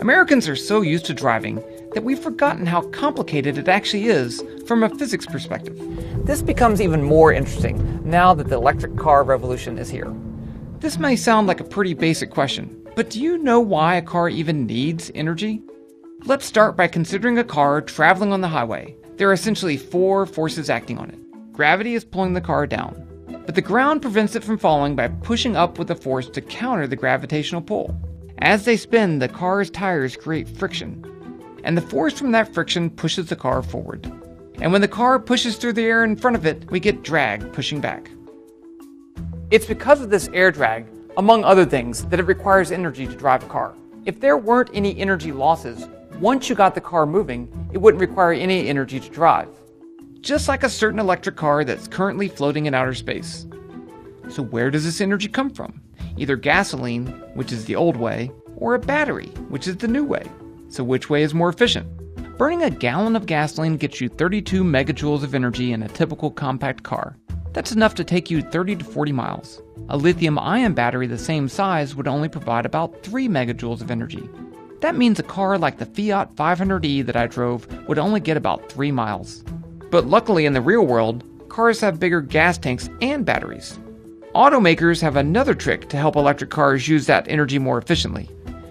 Americans are so used to driving that we've forgotten how complicated it actually is from a physics perspective. This becomes even more interesting now that the electric car revolution is here. This may sound like a pretty basic question, but do you know why a car even needs energy? Let's start by considering a car traveling on the highway. There are essentially four forces acting on it. Gravity is pulling the car down, but the ground prevents it from falling by pushing up with a force to counter the gravitational pull. As they spin, the car's tires create friction, and the force from that friction pushes the car forward. And when the car pushes through the air in front of it, we get drag pushing back. It's because of this air drag, among other things, that it requires energy to drive a car. If there weren't any energy losses, once you got the car moving, it wouldn't require any energy to drive. Just like a certain electric car that's currently floating in outer space. So where does this energy come from? Either gasoline, which is the old way, or a battery, which is the new way. So which way is more efficient? Burning a gallon of gasoline gets you 32 megajoules of energy in a typical compact car. That's enough to take you 30 to 40 miles. A lithium-ion battery the same size would only provide about 3 megajoules of energy. That means a car like the Fiat 500e that I drove would only get about 3 miles. But luckily in the real world, cars have bigger gas tanks and batteries. Automakers have another trick to help electric cars use that energy more efficiently.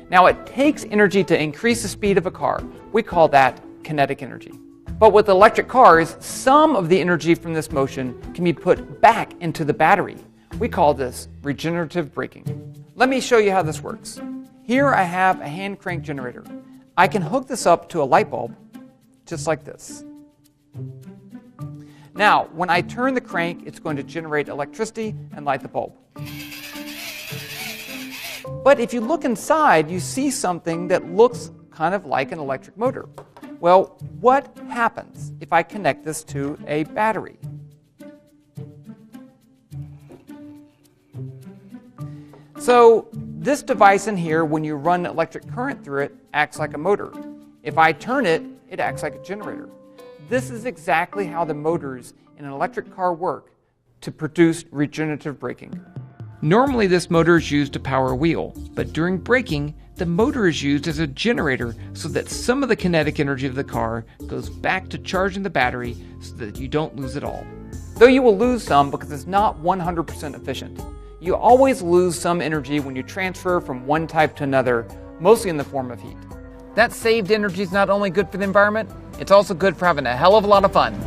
Now, it takes energy to increase the speed of a car. We call that kinetic energy. But with electric cars, some of the energy from this motion can be put back into the battery. We call this regenerative braking. Let me show you how this works. Here I have a hand crank generator. I can hook this up to a light bulb, just like this. Now, when I turn the crank, it's going to generate electricity and light the bulb. But if you look inside, you see something that looks kind of like an electric motor. Well, what happens if I connect this to a battery? So this device in here, when you run electric current through it, acts like a motor. If I turn it, it acts like a generator. This is exactly how the motors in an electric car work to produce regenerative braking. Normally this motor is used to power a wheel, but during braking, the motor is used as a generator so that some of the kinetic energy of the car goes back to charging the battery so that you don't lose it all. Though you will lose some because it's not 100% efficient. You always lose some energy when you transfer from one type to another, mostly in the form of heat. That saved energy is not only good for the environment, it's also good for having a hell of a lot of fun.